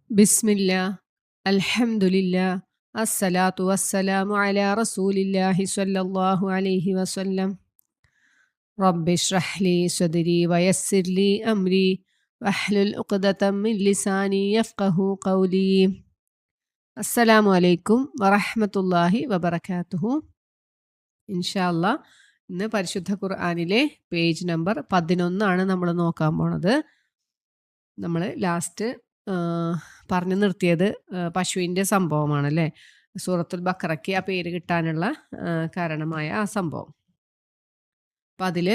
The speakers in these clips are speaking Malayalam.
ബിസ്മില്ലാ അൽഹംദുലില്ലാ അസ്സലാത്തു വസ്സലാമു അലാ റസൂലില്ലാഹി സ്വല്ലല്ലാഹു അലൈഹി വസല്ലം. റബ്ബി ഇശ്റഹ് ലി സദ്രി വയസ്സിർ ലി അംരി വഹ്ലുൽ ഉഖ്ദതം മിൻ ലിസാനി യഫ്ഖഹു ഖൗലി. അസ്സലാമു അലൈക്കും വറഹ്മത്തുള്ളാഹി വബറകാതുഹു. ഇൻഷാ അല്ലാഹ് ഇന്ന് പരിശുദ്ധ ഖുർആനിലെ പേജ് നമ്പർ 11 നമ്മൾ നോക്കാൻ പോണത്. നമ്മൾ ലാസ്റ്റ് പറഞ്ഞു നിർത്തിയത് പശുവിൻ്റെ സംഭവമാണല്ലേ. സൂറത്തുൽ ബഖറയ്ക്ക് ആ പേര് കിട്ടാനുള്ള കാരണമായ ആ സംഭവം. അപ്പം അതിൽ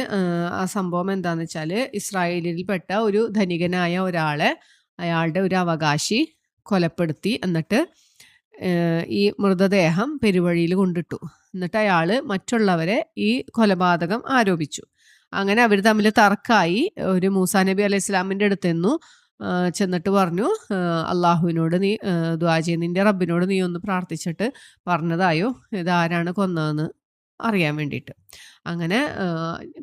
ആ സംഭവം എന്താണെന്ന് വെച്ചാൽ, ഇസ്രായേലിൽപ്പെട്ട ഒരു ധനികനായ ഒരാളെ അയാളുടെ ഒരു അവകാശി കൊലപ്പെടുത്തി. എന്നിട്ട് ഈ മൃതദേഹം പെരുവഴിയിൽ കൊണ്ടിട്ടു. എന്നിട്ട് അയാൾ മറ്റുള്ളവരെ ഈ കൊലപാതകം ആരോപിച്ചു. അങ്ങനെ അവർ തമ്മിൽ തർക്കമായി. ഒരു മൂസാ നബി അലൈഹി ഇസ്ലാമിൻ്റെ അടുത്തെന്നു ചെന്നിട്ട് പറഞ്ഞു, അള്ളാഹുവിനോട് നീ ദുആ ചെയ്യ്, നിൻ്റെ റബ്ബിനോട് നീ ഒന്ന് പ്രാർത്ഥിച്ചിട്ട് പറഞ്ഞതായോ ഇതാരാണ് കൊന്നതെന്ന് അറിയാൻ വേണ്ടിയിട്ട്. അങ്ങനെ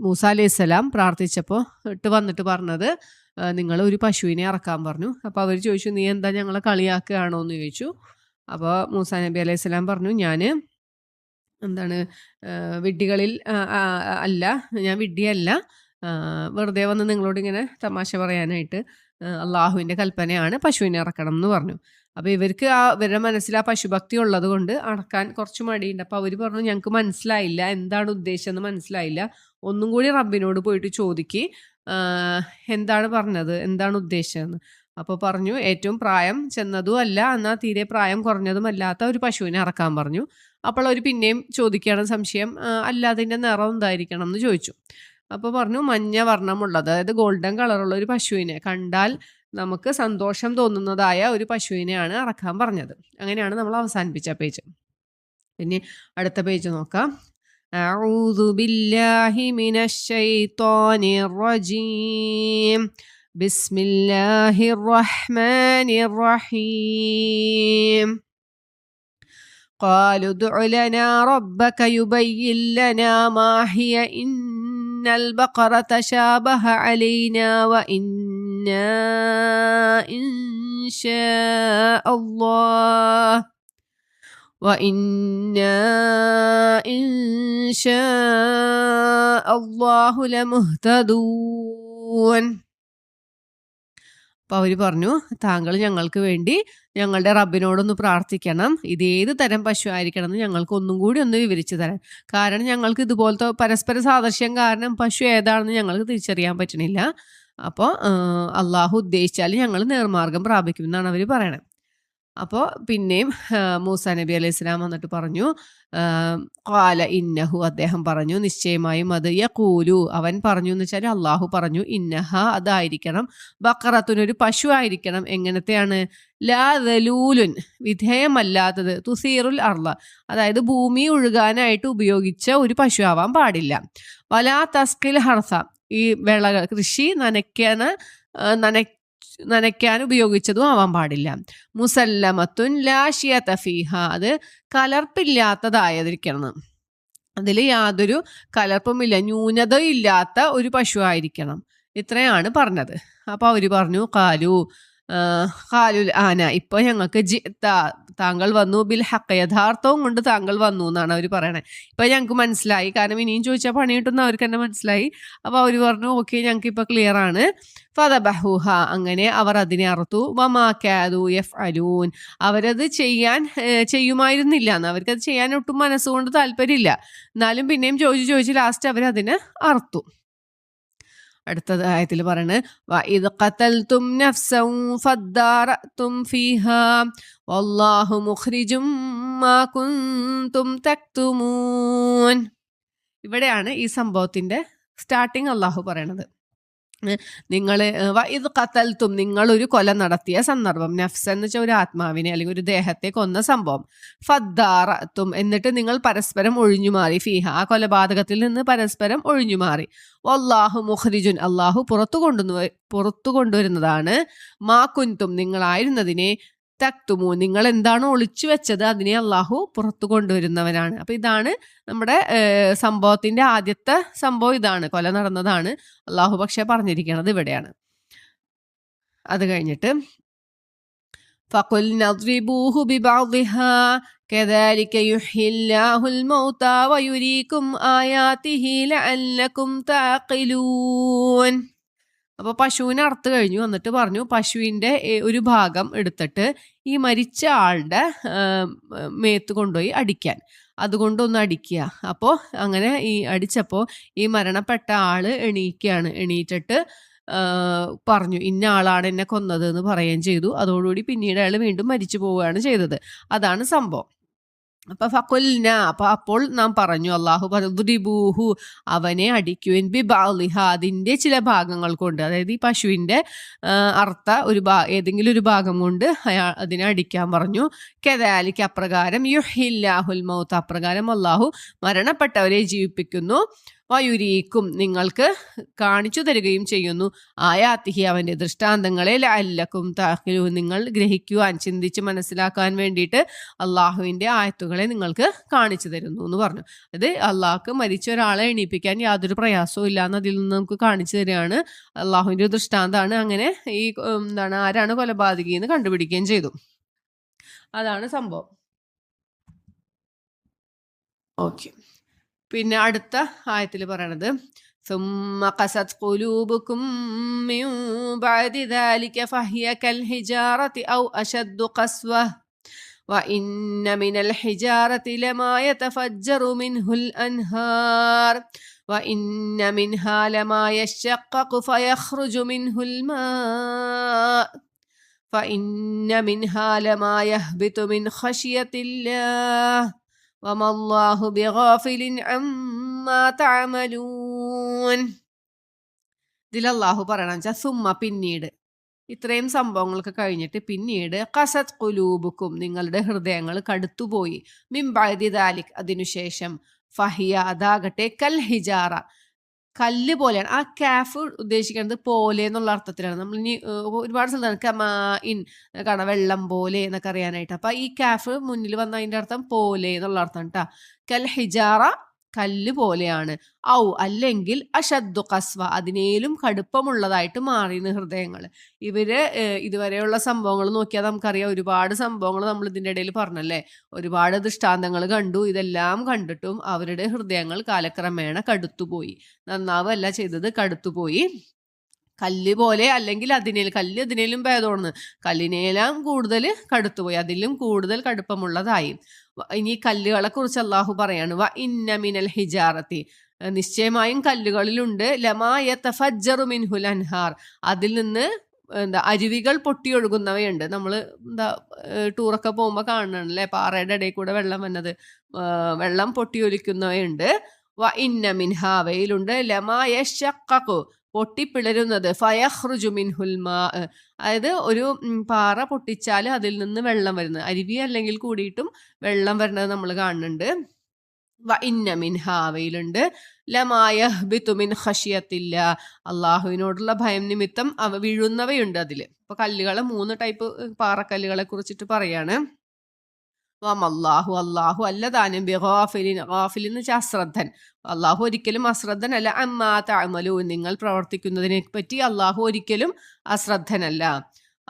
മൂസ അലൈഹി സ്വലാം പ്രാർത്ഥിച്ചപ്പോൾ വന്നിട്ട് പറഞ്ഞത്, നിങ്ങൾ ഒരു പശുവിനെ ഇറക്കാൻ പറഞ്ഞു. അപ്പോൾ അവർ ചോദിച്ചു, നീ എന്താ ഞങ്ങളെ കളിയാക്കുകയാണോ എന്ന് ചോദിച്ചു. അപ്പോൾ മൂസാ നബി അലൈഹി സ്വലാം പറഞ്ഞു, ഞാൻ വിഡ്ഢികളിൽ അല്ല, ഞാൻ വിഡ്ഢിയല്ല, വെറുതെ വന്ന് നിങ്ങളോട് ഇങ്ങനെ തമാശ പറയാനായിട്ട് അള്ളാഹുവിൻ്റെ കൽപ്പനയാണ് പശുവിനെ ഇറക്കണം എന്ന് പറഞ്ഞു. അപ്പോൾ ഇവരുടെ മനസ്സിൽ ആ പശുഭക്തി ഉള്ളത് കൊണ്ട് അടക്കാൻ കുറച്ച് മടിയുണ്ട്. അപ്പോൾ അവർ പറഞ്ഞു, ഞങ്ങൾക്ക് മനസ്സിലായില്ല, എന്താണ് ഉദ്ദേശമെന്ന് മനസ്സിലായില്ല, ഒന്നും കൂടി റബ്ബിനോട് പോയിട്ട് ചോദിക്ക്, എന്താണ് പറഞ്ഞത്, എന്താണ് ഉദ്ദേശമെന്ന്. അപ്പോൾ പറഞ്ഞു, ഏറ്റവും പ്രായം ചെന്നതും അല്ല, എന്നാൽ തീരെ പ്രായം കുറഞ്ഞതുമല്ലാത്ത ഒരു പശുവിനെ ഇറക്കാൻ പറഞ്ഞു. അപ്പോൾ അവർ പിന്നെയും ചോദിക്കുകയാണ് സംശയം, അല്ല അതിൻ്റെ നിറം എന്തായിരിക്കണം എന്ന് ചോദിച്ചു. അപ്പോൾ പറഞ്ഞു, മഞ്ഞ വർണ്ണമുള്ളത്, അതായത് ഗോൾഡൻ കളറുള്ള ഒരു പശുവിനെ, കണ്ടാൽ നമുക്ക് സന്തോഷം തോന്നുന്നതായ ഒരു പശുവിനെയാണ് ഇറക്കാൻ പറഞ്ഞത്. അങ്ങനെയാണ് നമ്മൾ അവസാനിപ്പിച്ച പേജ്. പിന്നെ അടുത്ത പേജ് നോക്കാം. അഊദു ബില്ലാഹി മിനശ് ശൈത്വാനിർ റജീം. ബിസ്മില്ലാഹിർ റഹ്മാനിർ റഹീം. قالوا ادع لنا ربك يبين لنا ما هي إن البقرة تشابه علينا وإنا إن شاء الله لمهتدون. അപ്പോൾ അവർ പറഞ്ഞു, താങ്കൾ ഞങ്ങൾക്ക് വേണ്ടി ഞങ്ങളുടെ റബ്ബിനോടൊന്ന് പ്രാർത്ഥിക്കണം, ഇതേത് തരം പശു ആയിരിക്കണം എന്ന് ഞങ്ങൾക്ക് ഒന്നും കൂടി ഒന്ന് വിവരിച്ചു തരാൻ. കാരണം ഞങ്ങൾക്ക് ഇതുപോലത്തെ പരസ്പര സാദൃശ്യം കാരണം പശു ഏതാണെന്ന് ഞങ്ങൾക്ക് തിരിച്ചറിയാൻ പറ്റണില്ല. അപ്പോൾ അള്ളാഹു ഉദ്ദേശിച്ചാൽ ഞങ്ങൾ നേർമാർഗം പ്രാപിക്കുമെന്നാണ് അവർ പറയണത്. അപ്പോൾ പിന്നെയും മൂസാ നബി അലൈഹി സ്വലാം വന്നിട്ട് പറഞ്ഞു, ഖാല ഇന്നഹു, അദ്ദേഹം പറഞ്ഞു, നിശ്ചയമായും അത്, യഖൂലു, അവൻ പറഞ്ഞു എന്ന് വെച്ചാൽ അള്ളാഹു പറഞ്ഞു, ഇന്നഹ, അതായിരിക്കണം, ബഖറത്തുനൊരു പശു ആയിരിക്കണം. എങ്ങനത്തെയാണ്? ലാ ദലൂലുൻ, വിധേയമല്ലാത്തത്, തുസീറുൽ അർള, അതായത് ഭൂമി ഒഴുകാനായിട്ട് ഉപയോഗിച്ച ഒരു പശു ആവാൻ പാടില്ല. വലാ തസ്കിൽ ഹർസ, ഈ വിളകൾ കൃഷി നനയ്ക്കാൻ ഉപയോഗിച്ചതും ആവാൻ പാടില്ല. മുസല്ലമത്തുൻ ലാ ശിയത ഫീഹ, അത് കലർപ്പില്ലാത്തതായിരിക്കണം, അതിൽ യാതൊരു കലർപ്പുമില്ല, ന്യൂനതയും ഇല്ലാത്ത ഒരു പശു ആയിരിക്കണം. ഇത്രയാണ് പറഞ്ഞത്. അപ്പോൾ അവർ പറഞ്ഞു, ഖാലുൽ ആന, ഇപ്പോൾ ഞങ്ങൾക്ക് താങ്കൾ വന്നു, ബിൽ ഹഖ്, യഥാർത്ഥവും കൊണ്ട് താങ്കൾ വന്നു എന്നാണ് അവർ പറയണത്. ഇപ്പം ഞങ്ങൾക്ക് മനസ്സിലായി, കാരണം ഇനിയും ചോദിച്ചാൽ പണി കിട്ടുന്ന അവർക്ക് തന്നെ മനസ്സിലായി. അപ്പോൾ അവർ പറഞ്ഞു, ഓക്കെ, ഞങ്ങൾക്ക് ഇപ്പോൾ ക്ലിയർ ആണ്. ഫദബഹൂഹ, അങ്ങനെ അവർ അതിനെ അറുത്തു. വമാ കാദു യഫ്അലൂൻ, അവരത് ചെയ്യുമായിരുന്നില്ല എന്ന്, അവർക്കത് ചെയ്യാൻ ഒട്ടും മനസ്സുകൊണ്ട് താല്പര്യമില്ല. എന്നാലും പിന്നെയും ചോദിച്ച് ലാസ്റ്റ് അവരതിനെ അറുത്തു. അടുത്തത് ആയത്തിൽ പറയുന്നത്, വഇദ് ഖതൽതും നഫ്സൻ ഫദ്ദാറഅതും ഫീഹാ വല്ലാഹു മുഖ്രിജും മാ കുൻതും തക്തുമൂൻ. ഇവിടെയാണ് ഈ സംഭവത്തിന്റെ സ്റ്റാർട്ടിങ് അള്ളാഹു പറയണത്. നിങ്ങൾ വഇദ് ഖതൽതും, നിങ്ങളൊരു കൊല നടത്തിയ സന്ദർഭം, നഫ്സ് എന്ന് വെച്ചാൽ ഒരു ആത്മാവിനെ അല്ലെങ്കിൽ ഒരു ദേഹത്തെ കൊന്ന സംഭവം. ഫദ്ദാറഅതും, എന്നിട്ട് നിങ്ങൾ പരസ്പരം ഒഴിഞ്ഞുമാറി, ഫീഹ, ആ കൊലപാതകത്തിൽ നിന്ന് പരസ്പരം ഒഴിഞ്ഞുമാറി. വല്ലാഹു മുഖ്രിജുൻ, അള്ളാഹു പുറത്തു കൊണ്ടുവരുന്നതാണ്, മാ കുൻതും, നിങ്ങളായിരുന്നതിനെ, തക്തുമൂ, നിങ്ങൾ എന്താണോ ഒളിച്ചു വെച്ചത് അതിനെ അള്ളാഹു പുറത്തു കൊണ്ടുവരുന്നവനാണ്. അപ്പം ഇതാണ് നമ്മുടെ സംഭവത്തിന്റെ ആദ്യത്തെ സംഭവം. ഇതാണ്, കൊല നടന്നതാണ്. അള്ളാഹു പക്ഷെ പറഞ്ഞിരിക്കുന്നത് ഇവിടെയാണ്. അത് കഴിഞ്ഞിട്ട് فقلنا اضربوه ببعضها كذلك يحيي الله الموتى ويريكم آياته لعلكم تعقلون. അപ്പോൾ പശുവിനെ അറുത്ത് കഴിഞ്ഞു. എന്നിട്ട് പറഞ്ഞു പശുവിൻ്റെ ഒരു ഭാഗം എടുത്തിട്ട് ഈ മരിച്ച ആളുടെ മേത്ത് കൊണ്ടുപോയി അടിക്കാൻ, അതുകൊണ്ടൊന്ന് അടിക്കുക. അപ്പോൾ അങ്ങനെ ഈ അടിച്ചപ്പോൾ ഈ മരണപ്പെട്ട ആള് എണീക്കുകയാണ്. എണീറ്റിട്ട് പറഞ്ഞു ഇന്ന ആളാണ് എന്നെ കൊന്നത് എന്ന് പറയുകയും ചെയ്തു. അതോടുകൂടി പിന്നീട് അയാൾ വീണ്ടും മരിച്ചു പോവുകയാണ് ചെയ്തത്. അതാണ് സംഭവം. അപ്പോൾ നാം പറഞ്ഞു, അള്ളാഹു പറഞ്ഞു അവനെ അടിക്കുവിൻ ബിബഅളിഹ അതിൻ്റെ ചില ഭാഗങ്ങൾ കൊണ്ട്, അതായത് ഈ പശുവിൻ്റെ അർത്ഥ ഏതെങ്കിലും ഒരു ഭാഗം കൊണ്ട് അതിനെ അടിക്കാൻ പറഞ്ഞു. കദാലിക അപ്രകാരം യുഹ്യില്ലാഹുൽ മൗത അപ്രകാരം അള്ളാഹു മരണപ്പെട്ടവരെ ജീവിപ്പിക്കുന്നു. വയുരീക്കും നിങ്ങൾക്ക് കാണിച്ചു തരികയും ചെയ്യുന്നു. ആയാത്തിഹി അവൻ്റെ ദൃഷ്ടാന്തങ്ങളെ ലഅല്ലക്കും തഅഖിലൂൻ നിങ്ങൾ ഗ്രഹിക്കുവാൻ ചിന്തിച്ച് മനസ്സിലാക്കാൻ വേണ്ടിയിട്ട് അള്ളാഹുവിൻ്റെ ആയത്തുകളെ നിങ്ങൾക്ക് കാണിച്ചു തരുന്നു എന്ന് പറഞ്ഞു. അത് അള്ളാഹ്ക്ക് മരിച്ച ഒരാളെ എണീപ്പിക്കാൻ യാതൊരു പ്രയാസവും ഇല്ല എന്ന് അതിൽ നിന്ന് നമുക്ക് കാണിച്ചു തരികയാണ്. അള്ളാഹുവിൻ്റെ ദൃഷ്ടാന്തമാണ്. അങ്ങനെ ഈ ആരാണ് കൊലപാതകി എന്ന് കണ്ടുപിടിക്കുകയും ചെയ്തു. അതാണ് സംഭവം. ഓക്കെ, പിന്നെ അടുത്ത ആയത്തിൽ പറയണത് ثم قست قلوبكم من بعد ذلك فهي كالحجارة أو أشد قسوة وإن من الحجارة لما يتفجر منه الأنهار وإن منها لما يشقق فيخرج منه الماء فإن منها لما يهبط من خشية الله വമല്ലാഹു ബിഗാഫിലിൻ അമ്മാ തഅമലൂൻ. ഇതിൽ അല്ലാഹു പറയണ സുമ്മ പിന്നീട്, ഇത്രയും സംഭവങ്ങളൊക്കെ കഴിഞ്ഞിട്ട് പിന്നീട് ഖസത് ഖുലൂബുക്കും നിങ്ങളുടെ ഹൃദയങ്ങൾ കടുത്തുപോയി, മിൻ ബഅദി ദാലിക് അതിനുശേഷം, ഫഹിയ അതാകട്ടെ കൽ ഹിജാറ കല്ല് പോലെയാണ്. ആ കാഫ് ഉദ്ദേശിക്കുന്നത് പോലെ എന്നുള്ള അർത്ഥത്തിലാണ്. നമ്മൾ ഇനി ഒരുപാട് സ്ഥലത്താണ് കമാ ഇൻ കാണാം, വെള്ളം പോലെ എന്നൊക്കെ അറിയാനായിട്ട്. അപ്പൊ ഈ കാഫ് മുന്നിൽ വന്ന അതിന്റെ അർത്ഥം പോലെ എന്നുള്ള അർത്ഥം കേട്ടാ. കൽ ഹിജാറ കല്ല് പോലെയാണ്. ഔ അല്ലെങ്കിൽ അഷദ്ദു ഖസ്വ അതിനേലും കടുപ്പമുള്ളതായിട്ട് മാറിയുന്ന ഹൃദയങ്ങൾ. ഇവര് ഇതുവരെയുള്ള സംഭവങ്ങൾ നോക്കിയാൽ നമുക്കറിയാം, ഒരുപാട് സംഭവങ്ങൾ നമ്മൾ ഇതിൻ്റെ ഇടയിൽ പറഞ്ഞല്ലേ, ഒരുപാട് ദൃഷ്ടാന്തങ്ങൾ കണ്ടു. ഇതെല്ലാം കണ്ടിട്ടും അവരുടെ ഹൃദയങ്ങൾ കാലക്രമേണ കടുത്തുപോയി. നന്നാവല്ല ചെയ്തത്, കടുത്തുപോയി. കല്ല് പോലെ അല്ലെങ്കിൽ കല്ല് അതിനേലും ഭേദമാണ്. കല്ലിനേലും കൂടുതൽ കടുത്തുപോയി, അതിലും കൂടുതൽ കടുപ്പമുള്ളതായി. ഇനി കല്ലുകളെ കുറിച്ച് അള്ളാഹു പറയാണ്, വ ഇന്ന മിനൽ ഹിജാറത്തി നിശ്ചയമായും കല്ലുകളിലുണ്ട്, ലമാ യതഫജ്ജറു മിൻഹുൽ അൻഹാർ അതിൽ നിന്ന് അരുവികൾ പൊട്ടിയൊഴുകുന്നവയുണ്ട്. നമ്മൾ ടൂറൊക്കെ പോകുമ്പോൾ കാണണല്ലേ, പാറയുടെ ഇടയിൽ കൂടെ വെള്ളം വന്നത്, വെള്ളം പൊട്ടിയൊലിക്കുന്നവയുണ്ട്. വ ഇന്ന മിൻഹ അവയിലുണ്ട് ലമാ യശഖഖു പൊട്ടിപ്പിളരുന്നത്, ഫയഖ്റുജു മിൻഹുൽ മാ അതായത് ഒരു പാറ പൊട്ടിച്ചാൽ അതിൽ നിന്ന് വെള്ളം വരുന്നത്, അരുവി അല്ലെങ്കിൽ കൂടിയിട്ടും വെള്ളം വരുന്നത് നമ്മൾ കാണുന്നുണ്ട്. വ ഇന്ന മിൻഹ അവയിലുണ്ട് ലമാ യഹ്ബിതു മിൻ ഖശിയത്തില്ല അള്ളാഹുവിനോടുള്ള ഭയം നിമിത്തം അവ വീഴുന്നവയുണ്ട് അതിൽ. ഇപ്പൊ കല്ലുകളെ 3 ടൈപ്പ് പാറക്കല്ലുകളെ കുറിച്ചിട്ട് പറയാണ്. വമല്ലാഹു അല്ലാഹു അല്ലതാനും ബിഗാഫിലിൻ ഗാഫിലിൻ എന്ന് വെച്ചാൽ അശ്രദ്ധൻ. അള്ളാഹു ഒരിക്കലും അശ്രദ്ധനല്ല. അമ്മാ തഅമലൂൻ നിങ്ങൾ പ്രവർത്തിക്കുന്നതിനെ പറ്റി അള്ളാഹു ഒരിക്കലും അശ്രദ്ധനല്ല.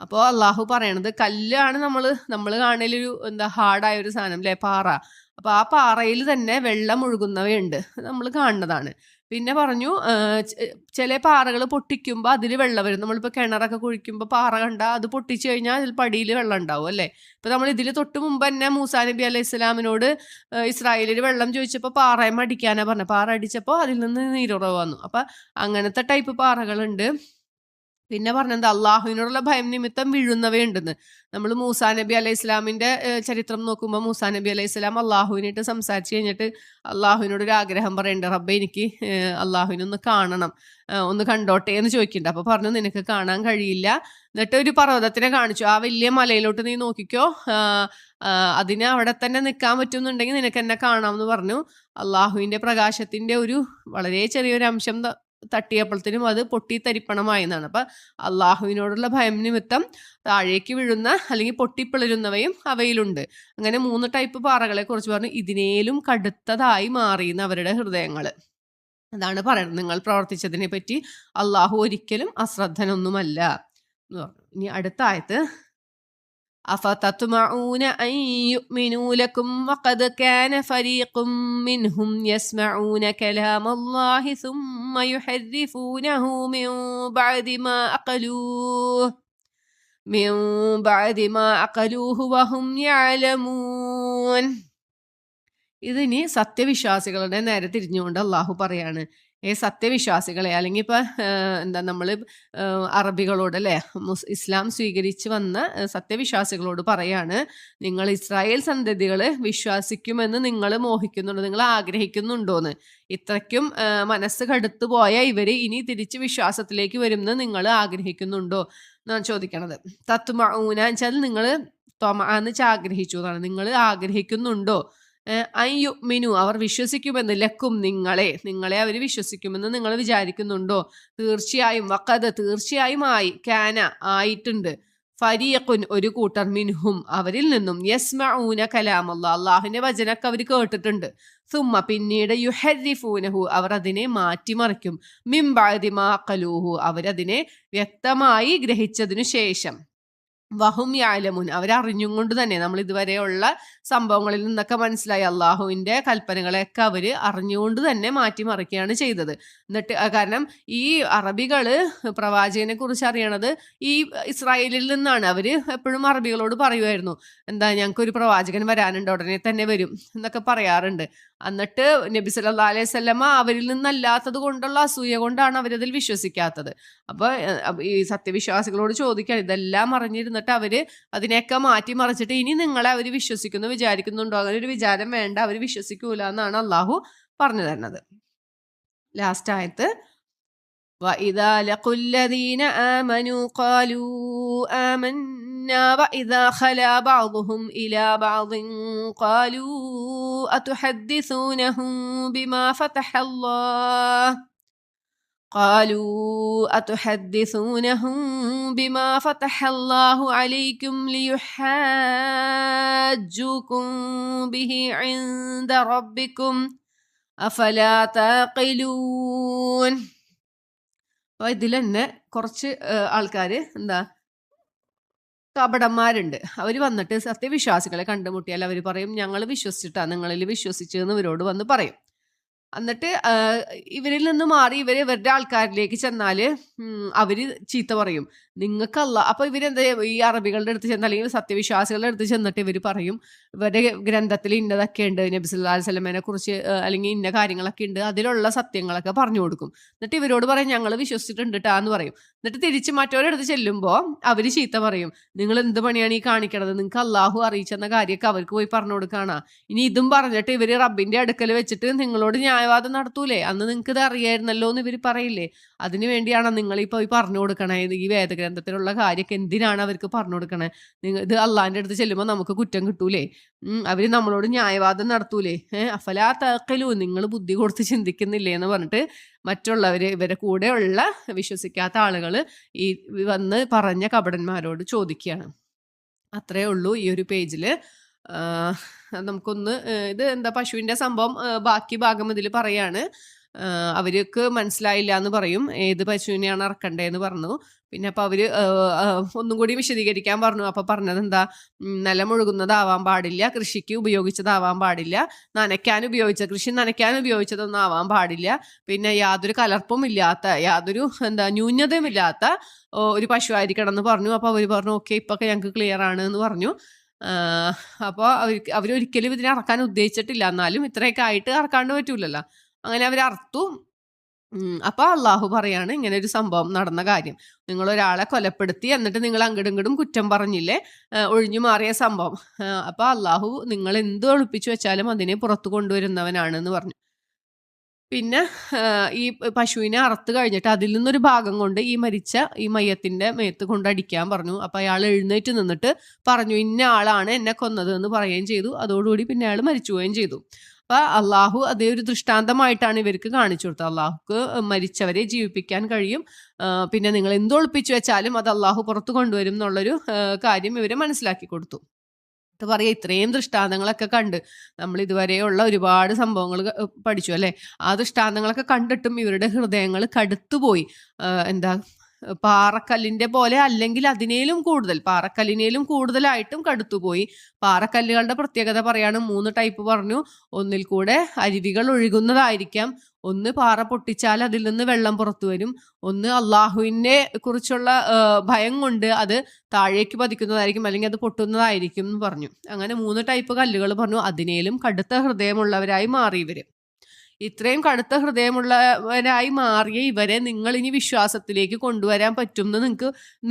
അപ്പോൾ അള്ളാഹു പറയണത് കല്ലാണ് നമ്മൾ കാണലൊരു ഹാർഡായ ഒരു സാധനം അല്ലേ, പാറ. അപ്പൊ ആ പാറയിൽ തന്നെ വെള്ളം ഒഴുകുന്നവയുണ്ട്, നമ്മൾ കാണുന്നതാണ്. പിന്നെ പറഞ്ഞു ചില പാറകൾ പൊട്ടിക്കുമ്പോൾ അതിൽ വെള്ളം വരും. നമ്മളിപ്പോൾ കിണറൊക്കെ കുഴിക്കുമ്പോൾ പാറ കണ്ടാൽ അത് പൊട്ടിച്ചു കഴിഞ്ഞാൽ അതിൽ പടിയിൽ വെള്ളം ഉണ്ടാവും അല്ലേ. ഇപ്പം നമ്മൾ ഇതിൽ തൊട്ട് മുമ്പ് തന്നെ മൂസാ നബി അലൈഹി ഇസ്ലാമിനോട് ഇസ്രായേലിൽ വെള്ളം ചോദിച്ചപ്പോൾ പാറയെ അടിക്കാനാ പറഞ്ഞത്. പാറ അടിച്ചപ്പോൾ അതിൽ നിന്ന് നീരുറവ് വന്നു. അപ്പം അങ്ങനത്തെ ടൈപ്പ് പാറകളുണ്ട്. പിന്നെ പറഞ്ഞത് അള്ളാഹുവിനോടുള്ള ഭയം നിമിത്തം വീഴുന്നവയുണ്ടെന്ന്. നമ്മൾ മൂസാ നബി അലൈഹി ഇസ്ലാമിൻ്റെ ചരിത്രം നോക്കുമ്പോൾ മൂസാ നബി അലൈഹി ഇസ്ലാം അള്ളാഹുവിനായിട്ട് സംസാരിച്ച് കഴിഞ്ഞിട്ട് അള്ളാഹുവിനോടൊരു ആഗ്രഹം പറയുന്നുണ്ട്, റബ്ബേ എനിക്ക് അള്ളാഹുവിനൊന്ന് കാണണം, ഒന്ന് കണ്ടോട്ടെ എന്ന് ചോദിക്കുന്നുണ്ട്. അപ്പോൾ പറഞ്ഞു നിനക്ക് കാണാൻ കഴിയില്ല. എന്നിട്ട് ഒരു പർവ്വതത്തിനെ കാണിച്ചു, ആ വലിയ മലയിലോട്ട് നീ നോക്കിക്കോ, അതിന് അവിടെ തന്നെ നിൽക്കാൻ പറ്റുന്നുണ്ടെങ്കിൽ നിനക്ക് എന്നെ കാണാമെന്ന് പറഞ്ഞു. അള്ളാഹുവിൻ്റെ പ്രകാശത്തിൻ്റെ ഒരു വളരെ ചെറിയൊരു അംശം തട്ടിയപ്പോഴത്തേനും അത് പൊട്ടിത്തരിപ്പണമായെന്നാണ്. അപ്പം അള്ളാഹുവിനോടുള്ള ഭയം നിമിത്തം താഴേക്ക് വീഴുന്ന അല്ലെങ്കിൽ പൊട്ടിപ്പിളരുന്നവയും അവയിലുണ്ട്. അങ്ങനെ 3 ടൈപ്പ് പാറകളെ കുറിച്ച് പറഞ്ഞു. ഇതിനേലും കടുത്തതായി മാറിയുന്ന അവരുടെ ഹൃദയങ്ങൾ. അതാണ് പറയുന്നത്, നിങ്ങൾ പ്രവർത്തിച്ചതിനെ പറ്റി അള്ളാഹു ഒരിക്കലും അശ്രദ്ധനൊന്നുമല്ല എന്ന് പറഞ്ഞു. ഇനി അടുത്ത ആയത്ത് أفتطمعون أن يؤمنوا لكم وقد كان فريق منهم يسمعون كلام الله ثم يحرفونه من بعد ما أقلوه وهم يعلمون. ഇതിനി സത്യവിശ്വാസികളുടെ നേരെ തിരിഞ്ഞുകൊണ്ട് അള്ളാഹു പറയാണ്, സത്യവിശ്വാസികളെ, അല്ലെങ്കിൽ ഇപ്പം എന്താ നമ്മൾ അറബികളോട് അല്ലേ, ഇസ്ലാം സ്വീകരിച്ച് വന്ന സത്യവിശ്വാസികളോട് പറയാണ്, നിങ്ങൾ ഇസ്രായേൽ സന്തതികൾ വിശ്വസിക്കുമെന്ന് നിങ്ങൾ മോഹിക്കുന്നുണ്ടോ, നിങ്ങൾ ആഗ്രഹിക്കുന്നുണ്ടോന്ന്? ഇത്രയ്ക്കും മനസ്സ് കടുത്തു പോയ ഇവർ ഇനി തിരിച്ച് വിശ്വാസത്തിലേക്ക് വരുമെന്ന് നിങ്ങൾ ആഗ്രഹിക്കുന്നുണ്ടോ എന്നാണ് ചോദിക്കണത്. തത്മഊന വെച്ചാൽ നിങ്ങൾ തൊമാന്ന് ആഗ്രഹിച്ചു എന്നാണ്. നിങ്ങൾ ആഗ്രഹിക്കുന്നുണ്ടോ? അയ്യുമിനു അവർ വിശ്വസിക്കുമെന്ന്, ലക്കും നിങ്ങളെ അവർ വിശ്വസിക്കുമെന്ന് നിങ്ങൾ വിചാരിക്കുന്നുണ്ടോ? തീർച്ചയായും വഖദ് തീർച്ചയായും കാന ആയിട്ടുണ്ട്, ഫരീഖുൻ ഒരു കൂട്ടർ, മിൻഹും അവരിൽ നിന്നും, യസ്മഊന കലാമല്ലാഹ് അള്ളാഹുവിന്റെ വചനൊക്കെ അവർ കേട്ടിട്ടുണ്ട്, സുമ്മ പിന്നീട്, യുഹരിഫൂനഹു അവർ അതിനെ മാറ്റിമറിക്കും, മിൻ ബഅദി മാ ഖലൂഹു അവരതിനെ വ്യക്തമായി ഗ്രഹിച്ചതിനു ശേഷം, വഹും യാലമുൻ അവരറിഞ്ഞും കൊണ്ട് തന്നെ. നമ്മൾ ഇതുവരെയുള്ള സംഭവങ്ങളിൽ നിന്നൊക്കെ മനസ്സിലായി അള്ളാഹുവിന്റെ കൽപ്പനകളെയൊക്കെ അവര് അറിഞ്ഞുകൊണ്ട് തന്നെ മാറ്റിമറിക്കുകയാണ് ചെയ്തത്. എന്നിട്ട് കാരണം ഈ അറബികള് പ്രവാചകനെ കുറിച്ച് അറിയണത് ഈ ഇസ്രായേലിൽ നിന്നാണ്. അവര് എപ്പോഴും അറബികളോട് പറയുമായിരുന്നു, എന്താ ഞങ്ങൾക്കൊരു പ്രവാചകൻ വരാനുണ്ട്, ഉടനെ തന്നെ വരും എന്നൊക്കെ പറയാറുണ്ട്. എന്നിട്ട് നബി സല്ലല്ലാഹു അലൈഹി വസല്ലമ അവരിൽ നിന്നല്ലാത്തത് കൊണ്ടുള്ള അസൂയ കൊണ്ടാണ് അവരതിൽ വിശ്വസിക്കാത്തത്. അപ്പൊ ഈ സത്യവിശ്വാസികളോട് ചോദിക്കാൻ, ഇതെല്ലാം അറിഞ്ഞിരുന്നിട്ട് അവര് അതിനെയൊക്കെ മാറ്റി മറിച്ചിട്ട് ഇനി നിങ്ങളെ അവർ വിശ്വസിക്കുന്നു വിചാരിക്കുന്നുണ്ടോ? അങ്ങനെ ഒരു വിചാരം വേണ്ട, അവർ വിശ്വസിക്കൂല എന്നാണ് അള്ളാഹു പറഞ്ഞു തരുന്നത്. ലാസ്റ്റ് ആയത്ത്, وَإِذَا لَقُوا الَّذِينَ آمَنُوا قَالُوا آمَنَّا وَإِذَا خَلَا بَعْضُهُمْ إِلَى بَعْضٍ قَالُوا أَتُحَدِّثُونَهُم بما فتح الله عليكم ليحاجوكم به عند ربكم أفلا تعقلون. അപ്പോൾ ഇതിൽ തന്നെ കുറച്ച് ആൾക്കാർ എന്താ കപടന്മാരുണ്ട്. അവർ വന്നിട്ട് സത്യവിശ്വാസികളെ കണ്ടുമുട്ടിയാൽ അവർ പറയും, ഞങ്ങൾ വിശ്വസിച്ചിട്ടാണ് നിങ്ങളിൽ വിശ്വസിച്ചതെന്ന് ഇവരോട് വന്ന് പറയും. എന്നിട്ട് ഇവരിൽ നിന്ന് മാറി ഇവരുടെ ആൾക്കാരിലേക്ക് ചെന്നാല് അവര് ചീത്ത പറയും, നിങ്ങൾക്ക് അപ്പൊ ഇവരെന്താ ഈ അറബികളുടെ അടുത്ത് ചെന്ന് അല്ലെങ്കിൽ സത്യവിശ്വാസികളുടെ അടുത്ത് ചെന്നിട്ട് ഇവർ പറയും, ഇവരുടെ ഗ്രന്ഥത്തിൽ ഇന്നതൊക്കെ ഉണ്ട്, നബി സല്ലല്ലാഹു അലൈഹി വസല്ലമയെ കുറിച്ച് അല്ലെങ്കിൽ ഇന്ന കാര്യങ്ങളൊക്കെ ഉണ്ട്, അതിലുള്ള സത്യങ്ങളൊക്കെ പറഞ്ഞു കൊടുക്കും. എന്നിട്ട് ഇവരോട് പറയും, ഞങ്ങൾ വിശ്വസിച്ചിട്ടുണ്ട് ട്ടാന്ന് പറയും. എന്നിട്ട് തിരിച്ച് മറ്റവരുടെ അടുത്ത് ചെല്ലുമ്പോൾ അവര് ചീത്ത പറയും, നിങ്ങൾ എന്ത് പണിയാണ് ഈ കാണിക്കണത്, നിങ്ങൾക്ക് അള്ളാഹു അറിയിച്ചെന്ന കാര്യമൊക്കെ അവർക്ക് പോയി പറഞ്ഞു കൊടുക്കാനാ. ഇനി ഇതും പറഞ്ഞിട്ട് ഇവര് റബ്ബിന്റെ അടുക്കൽ വെച്ചിട്ട് നിങ്ങളോട് ന്യായവാദം നടത്തൂലേ, അന്ന് നിങ്ങൾക്ക് ഇത് അറിയായിരുന്നല്ലോ എന്ന് ഇവർ പറയില്ലേ? അതിനു വേണ്ടിയാണ് നിങ്ങളിപ്പോ പറഞ്ഞു കൊടുക്കണേ. ഈ വേദഗ്രന്ഥത്തിലുള്ള കാര്യമൊക്കെ എന്തിനാണ് അവർക്ക് പറഞ്ഞു കൊടുക്കണേ? ഇത് അള്ളാഹിന്റെ അടുത്ത് ചെല്ലുമ്പോൾ നമുക്ക് കുറ്റം കിട്ടൂലേ? അവര് നമ്മളോട് ന്യായവാദം നടത്തൂലേ? അഫലാ തഅഖിലൂ നിങ്ങൾ ബുദ്ധി കൊടുത്ത് ചിന്തിക്കുന്നില്ലേ എന്ന് പറഞ്ഞിട്ട് മറ്റുള്ളവര് ഇവരെ കൂടെയുള്ള വിശ്വസിക്കാത്ത ആളുകൾ ഈ വന്ന് പറഞ്ഞ കപടന്മാരോട് ചോദിക്കുകയാണ്. അത്രേ ഉള്ളൂ ഈ ഒരു പേജില്. നമുക്കൊന്ന് ഇത് എന്താ പശുവിന്റെ സംഭവം ബാക്കി ഭാഗം ഇതിൽ പറയാണ്. അവർക്ക് മനസ്സിലായില്ല എന്ന് പറയും, ഏത് പശുവിനെയാണ് ഇറക്കണ്ടേന്ന് പറഞ്ഞു. പിന്നെ അപ്പൊ അവര് ഒന്നും കൂടി വിശദീകരിക്കാൻ പറഞ്ഞു. അപ്പൊ പറഞ്ഞത് എന്താ, നിലമുഴുകുന്നതാവാൻ പാടില്ല, കൃഷിക്ക് ഉപയോഗിച്ചതാവാൻ പാടില്ല, കൃഷി നനയ്ക്കാൻ ഉപയോഗിച്ചതൊന്നും ആവാൻ പാടില്ല, പിന്നെ യാതൊരു കലർപ്പും ഇല്ലാത്ത, യാതൊരു ന്യൂനതയും ഇല്ലാത്ത ഒരു പശു ആയിരിക്കണം എന്ന് പറഞ്ഞു. അപ്പൊ അവര് പറഞ്ഞു, ഓക്കെ ഇപ്പൊക്കെ ഞങ്ങൾക്ക് ക്ലിയർ ആണ് എന്ന് പറഞ്ഞു. അപ്പോൾ അവരൊരിക്കലും ഇതിനെ ഇറക്കാൻ ഉദ്ദേശിച്ചിട്ടില്ല, എന്നാലും ഇത്രയൊക്കെ ആയിട്ട് ഇറക്കാണ്ട് പറ്റൂലല്ലോ. അങ്ങനെ അവർ അർത്തു. അപ്പൊ അള്ളാഹു പറയാണ്, ഇങ്ങനെ ഒരു സംഭവം നടന്ന കാര്യം, നിങ്ങൾ ഒരാളെ കൊലപ്പെടുത്തി എന്നിട്ട് നിങ്ങൾ അങ്ങടും ഇങ്ങടും കുറ്റം പറഞ്ഞില്ലേ, ഒഴിഞ്ഞു മാറിയ സംഭവം. അപ്പൊ അള്ളാഹു നിങ്ങൾ എന്ത് ഒളിപ്പിച്ചു വെച്ചാലും അതിനെ പുറത്തു കൊണ്ടുവരുന്നവനാണ് എന്ന് പറഞ്ഞു. പിന്നെ ഈ പശുവിനെ അറുത്ത് കഴിഞ്ഞിട്ട് അതിൽ നിന്നൊരു ഭാഗം കൊണ്ട് ഈ മയ്യത്തിന്റെ മേത്ത് കൊണ്ട് അടിക്കാൻ പറഞ്ഞു. അപ്പൊ അയാൾ എഴുന്നേറ്റ് നിന്നിട്ട് പറഞ്ഞു, ഇന്ന ആളാണ് എന്നെ കൊന്നത് എന്ന് പറയുകയും ചെയ്തു. അതോടുകൂടി പിന്നെ അയാൾ മരിച്ചു പോവുകയും ചെയ്തു. അപ്പൊ അള്ളാഹു അതേ ഒരു ദൃഷ്ടാന്തമായിട്ടാണ് ഇവർക്ക് കാണിച്ചു കൊടുത്തത്. അള്ളാഹുക്ക് മരിച്ചവരെ ജീവിപ്പിക്കാൻ കഴിയും, പിന്നെ നിങ്ങൾ എന്തൊളിപ്പിച്ചു വെച്ചാലും അത് അള്ളാഹു പുറത്തു കൊണ്ടുവരും എന്നുള്ളൊരു കാര്യം ഇവരെ മനസ്സിലാക്കി കൊടുത്തു. പറയാ, ഇത്രയും ദൃഷ്ടാന്തങ്ങളൊക്കെ കണ്ട് നമ്മൾ ഇതുവരെയുള്ള ഒരുപാട് സംഭവങ്ങൾ പഠിച്ചു അല്ലെ, ആ ദൃഷ്ടാന്തങ്ങളൊക്കെ കണ്ടിട്ടും ഇവരുടെ ഹൃദയങ്ങൾ കടുത്തുപോയി. പാറക്കല്ലിന്റെ പോലെ അല്ലെങ്കിൽ അതിനേലും കൂടുതൽ, പാറക്കല്ലിനേലും കൂടുതലായിട്ടും കടുത്തുപോയി. പാറക്കല്ലുകളുടെ പ്രത്യേകത പറയാണ്, 3 ടൈപ്പ് പറഞ്ഞു. ഒന്നിൽ കൂടെ അരുവികൾ ഒഴുകുന്നതായിരിക്കാം, ഒന്ന് പാറ പൊട്ടിച്ചാൽ അതിൽ നിന്ന് വെള്ളം പുറത്തു വരും, ഒന്ന് അള്ളാഹുവിനെ കുറിച്ചുള്ള ഭയം കൊണ്ട് അത് താഴേക്ക് പതിക്കുന്നതായിരിക്കും, അല്ലെങ്കിൽ അത് പൊട്ടുന്നതായിരിക്കും എന്ന് പറഞ്ഞു. അങ്ങനെ 3 ടൈപ്പ് കല്ലുകൾ പറഞ്ഞു. അതിനേലും കടുത്ത ഹൃദയമുള്ളവരായി മാറി ഇവര്. ഇത്രയും കടുത്ത ഹൃദയമുള്ളവരായി മാറിയ ഇവരെ നിങ്ങൾ ഇനി വിശ്വാസത്തിലേക്ക് കൊണ്ടുവരാൻ പറ്റുമെന്ന്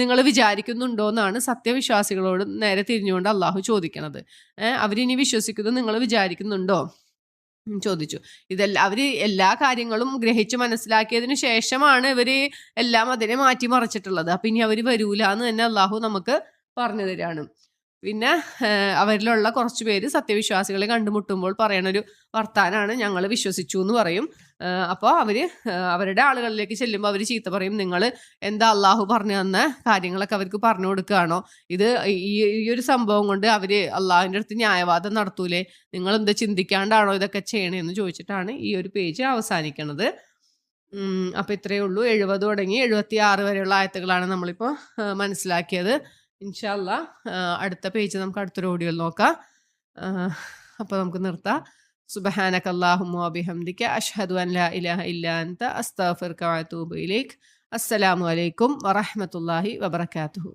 നിങ്ങൾ വിചാരിക്കുന്നുണ്ടോ എന്നാണ് സത്യവിശ്വാസികളോട് നേരെ തിരിഞ്ഞുകൊണ്ട് അള്ളാഹു ചോദിക്കണത്. അവരിനി വിശ്വസിക്കുന്നത് നിങ്ങൾ വിചാരിക്കുന്നുണ്ടോ ചോദിച്ചു. അവര് എല്ലാ കാര്യങ്ങളും ഗ്രഹിച്ച് മനസ്സിലാക്കിയതിനു ശേഷമാണ് ഇവര് എല്ലാം അതിനെ മാറ്റിമറിച്ചിട്ടുള്ളത്. അപ്പൊ ഇനി അവര് വരൂല എന്ന് തന്നെ അള്ളാഹു നമുക്ക് പറഞ്ഞു തരാണ്. പിന്നെ അവരിലുള്ള കുറച്ച് പേര് സത്യവിശ്വാസികളെ കണ്ടുമുട്ടുമ്പോൾ പറയണൊരു വർത്താനാണ്, ഞങ്ങൾ വിശ്വസിച്ചു എന്ന് പറയും. അപ്പോൾ അവരുടെ ആളുകളിലേക്ക് ചെല്ലുമ്പോൾ അവർ ചീത്ത പറയും, നിങ്ങൾ എന്താ അള്ളാഹു പറഞ്ഞു തന്ന കാര്യങ്ങളൊക്കെ അവർക്ക് പറഞ്ഞു കൊടുക്കുകയാണോ? ഈ ഒരു സംഭവം കൊണ്ട് അവര് അള്ളാഹുവിൻ്റെ അടുത്ത് ന്യായവാദം നടത്തൂലേ? നിങ്ങൾ എന്താ ചിന്തിക്കാണ്ടാണോ ഇതൊക്കെ ചെയ്യണേന്ന് ചോദിച്ചിട്ടാണ് ഈ ഒരു പേജ് അവസാനിക്കണത്. അപ്പൊ ഇത്രയേ ഉള്ളൂ. 70 തുടങ്ങി 76 വരെയുള്ള ആയത്തുകളാണ് നമ്മളിപ്പോൾ മനസ്സിലാക്കിയത്. ഇൻഷാ അല്ലാ അടുത്ത പേജ് നമുക്ക് അടുത്തൊരു ഓഡിയോ നോക്കാം. അപ്പോൾ നമുക്ക് നിർത്താം. സുബ്ഹാനക അല്ലാഹുമ്മ വബിഹംദിക അഷ്ഹദു അൻ ലാ ഇലാഹ ഇല്ലാ അൻത അസ്തഗ്ഫിറുക വഅതൂബു ഇലൈക്. അസ്സലാമു അലൈക്കും വറഹ്മത്തുള്ളാഹി വബറകാതുഹു.